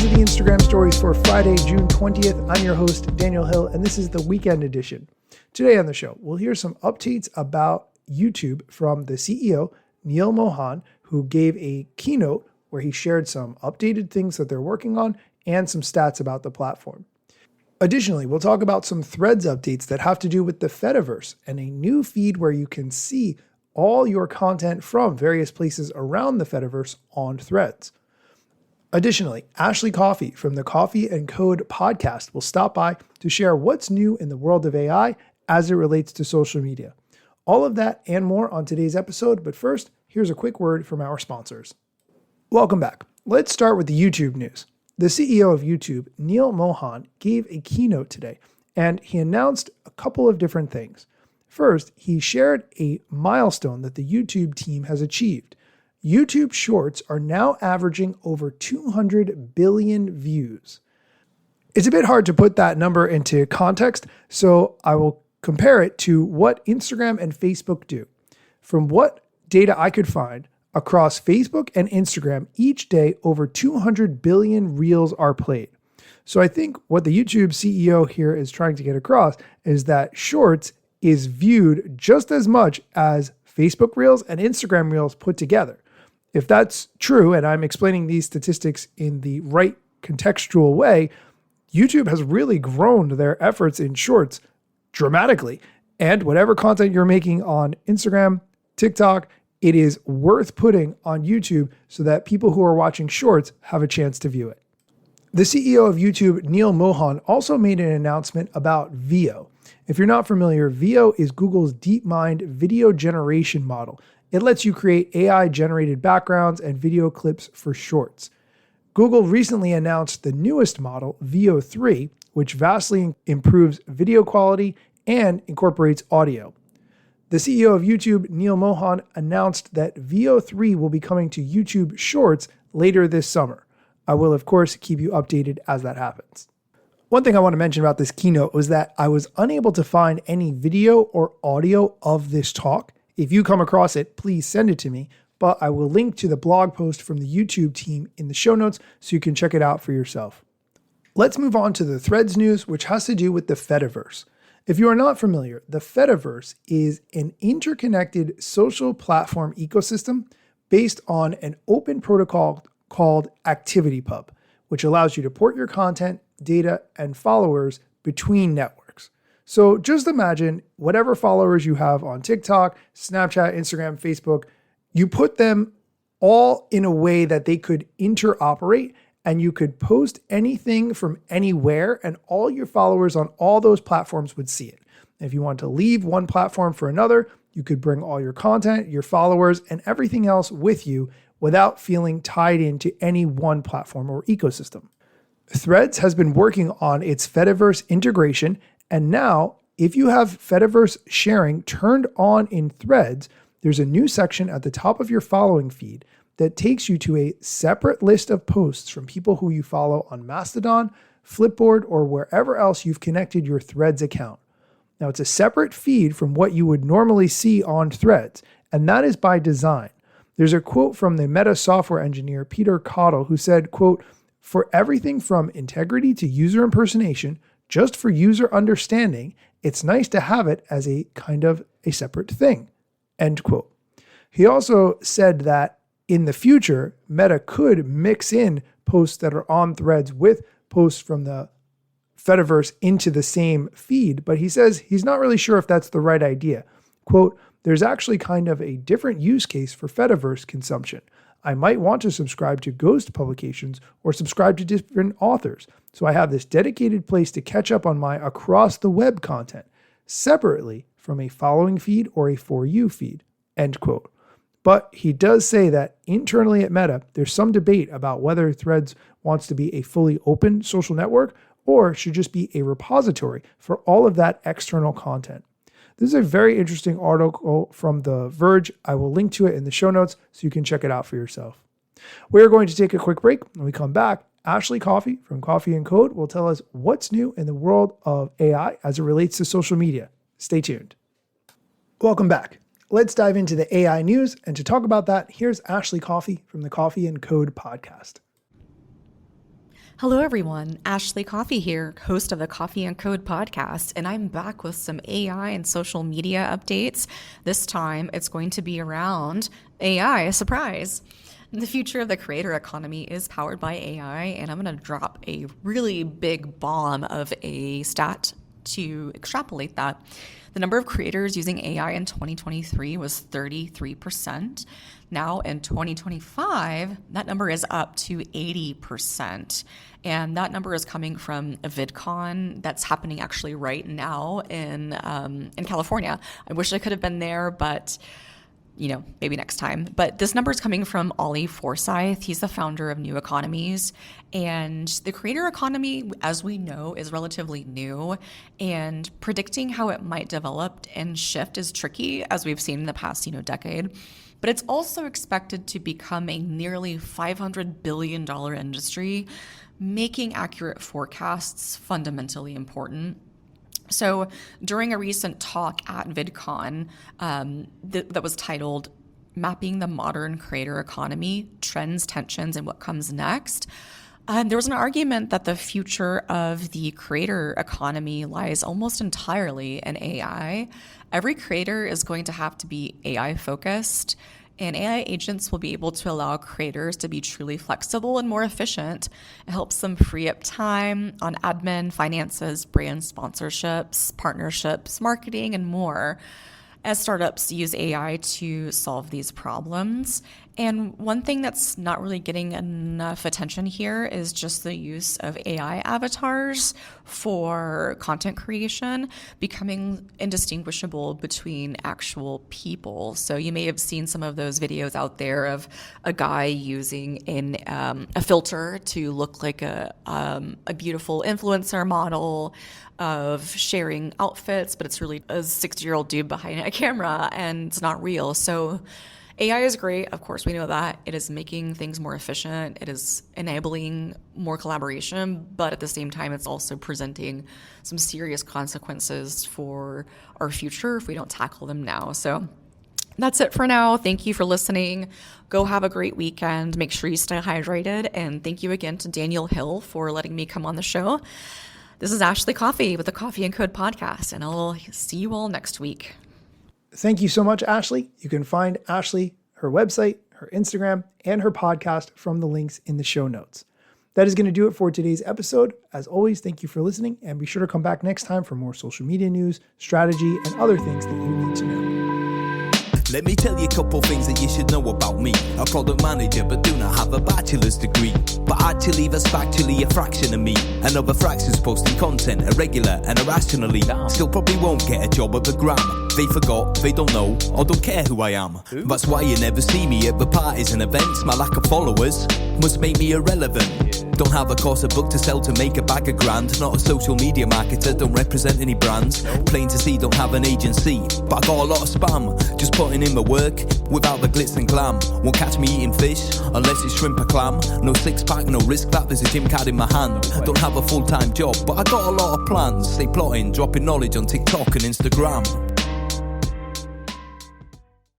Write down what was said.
Those are the Instagram stories for Friday, June 20th. I'm your host, Daniel Hill, and this is the weekend edition. Today on the show, we'll hear some updates about YouTube from the CEO, Neil Mohan, who gave a keynote where he shared some updated things that they're working on and some stats about the platform. Additionally, we'll talk about some Threads updates that have to do with the Fediverse and a new feed where you can see all your content from various places around the Fediverse on Threads. Additionally, Ashley Coffey from the Coffey and Code podcast will stop by to share what's new in the world of AI as it relates to social media. All of that and more on today's episode, but first, here's a quick word from our sponsors. Welcome back. Let's start with the YouTube news. The CEO of YouTube, Neil Mohan, gave a keynote today, and he announced a couple of different things. First, he shared a milestone that the YouTube team has achieved. YouTube Shorts are now averaging over 200 billion views. It's a bit hard to put that number into context, so I will compare it to what Instagram and Facebook do. From what data I could find, across Facebook and Instagram, each day over 200 billion reels are played. So I think what the YouTube CEO here is trying to get across is that Shorts is viewed just as much as Facebook Reels and Instagram Reels put together. If that's true, and I'm explaining these statistics in the right contextual way, YouTube has really grown their efforts in Shorts dramatically. And whatever content you're making on Instagram, TikTok, it is worth putting on YouTube so that people who are watching Shorts have a chance to view it. The CEO of YouTube, Neil Mohan, also made an announcement about Veo. If you're not familiar, Veo is Google's DeepMind video generation model. It lets you create AI-generated backgrounds and video clips for Shorts. Google recently announced the newest model, Veo 3, which vastly improves video quality and incorporates audio. The CEO of YouTube, Neil Mohan, announced that Veo 3 will be coming to YouTube Shorts later this summer. I will, of course, keep you updated as that happens. One thing I want to mention about this keynote was that I was unable to find any video or audio of this talk. If you come across it, please send it to me, but I will link to the blog post from the YouTube team in the show notes so you can check it out for yourself. Let's move on to the Threads news, which has to do with the Fediverse. If you are not familiar, the Fediverse is an interconnected social platform ecosystem based on an open protocol called ActivityPub, which allows you to port your content, data, and followers between networks. So just imagine whatever followers you have on TikTok, Snapchat, Instagram, Facebook, you put them all in a way that they could interoperate and you could post anything from anywhere and all your followers on all those platforms would see it. If you want to leave one platform for another, you could bring all your content, your followers, and everything else with you without feeling tied into any one platform or ecosystem. Threads has been working on its Fediverse integration, and now if you have Fediverse sharing turned on in Threads, there's a new section at the top of your following feed that takes you to a separate list of posts from people who you follow on Mastodon, Flipboard, or wherever else you've connected your Threads account. Now, it's a separate feed from what you would normally see on Threads, and that is by design. There's a quote from the Meta software engineer, Peter Cottle, who said, quote, "For everything from integrity to user impersonation, just for user understanding, it's nice to have it as a kind of a separate thing," end quote. He also said that in the future, Meta could mix in posts that are on Threads with posts from the Fediverse into the same feed, but he says he's not really sure if that's the right idea. Quote, "There's actually kind of a different use case for Fediverse consumption. I might want to subscribe to ghost publications or subscribe to different authors. So I have this dedicated place to catch up on my across the web content, separately from a following feed or a For You feed," end quote. But he does say that internally at Meta, there's some debate about whether Threads wants to be a fully open social network or should just be a repository for all of that external content. This is a very interesting article from The Verge. I will link to it in the show notes so you can check it out for yourself. We're going to take a quick break. When we come back, Ashley Coffey from Coffey and Code will tell us what's new in the world of AI as it relates to social media. Stay tuned. Welcome back. Let's dive into the AI news. And to talk about that, here's Ashley Coffey from the Coffey and Code podcast. Hello, everyone. Ashley Coffey here, host of the Coffee and Code podcast, and I'm back with some AI and social media updates. This time, it's going to be around AI, a surprise. The future of the creator economy is powered by AI, and I'm going to drop a really big bomb of a stat to extrapolate that. The number of creators using AI in 2023 was 33%. Now in 2025, that number is up to 80%. And that number is coming from a VidCon that's happening actually right now in California. I wish I could have been there, but maybe next time. But this number is coming from Ollie Forsyth. He's the founder of New Economies. And the creator economy, as we know, is relatively new. And predicting how it might develop and shift is tricky, as we've seen in the past, decade. But it's also expected to become a nearly $500 billion industry, making accurate forecasts fundamentally important. So during a recent talk at VidCon that was titled Mapping the Modern Creator Economy, Trends, Tensions, and What Comes Next, there was an argument that the future of the creator economy lies almost entirely in AI. Every creator is going to have to be AI focused, and AI agents will be able to allow creators to be truly flexible and more efficient. It helps them free up time on admin, finances, brand sponsorships, partnerships, marketing, and more, as startups use AI to solve these problems. And one thing that's not really getting enough attention here is just the use of AI avatars for content creation becoming indistinguishable between actual people. So you may have seen some of those videos out there of a guy using a filter to look like a beautiful influencer model, of sharing outfits, but it's really a 60-year-old dude behind a camera and it's not real. So AI is great. Of course, we know that. It is making things more efficient. It is enabling more collaboration, but at the same time, it's also presenting some serious consequences for our future if we don't tackle them now. So that's it for now. Thank you for listening. Go have a great weekend. Make sure you stay hydrated. And thank you again to Daniel Hill for letting me come on the show. This is Ashley Coffey with the Coffee and Code podcast, and I'll see you all next week. Thank you so much, Ashley. You can find Ashley, her website, her Instagram, and her podcast from the links in the show notes. That is going to do it for today's episode. As always, thank you for listening, and be sure to come back next time for more social media news, strategy, and other things that you need to know. Let me tell you a couple things that you should know about me. A product manager, but do not have a bachelor's degree. But actually, that's factually a fraction of me. Another fraction's posting content irregular and irrationally. Still probably won't get a job at the Gram. They forgot, they don't know, or don't care who I am. That's why you never see me at the parties and events. My lack of followers must make me irrelevant. Don't have a course, a book to sell to make a bag of grand. Not a social media marketer, don't represent any brands. Plain to see, don't have an agency, but I got a lot of spam. Just putting in my work without the glitz and glam. Won't catch me eating fish unless it's shrimp or clam. No six pack, no risk that, there's a gym card in my hand. Don't have a full-time job, but I got a lot of plans. Stay plotting, dropping knowledge on TikTok and Instagram.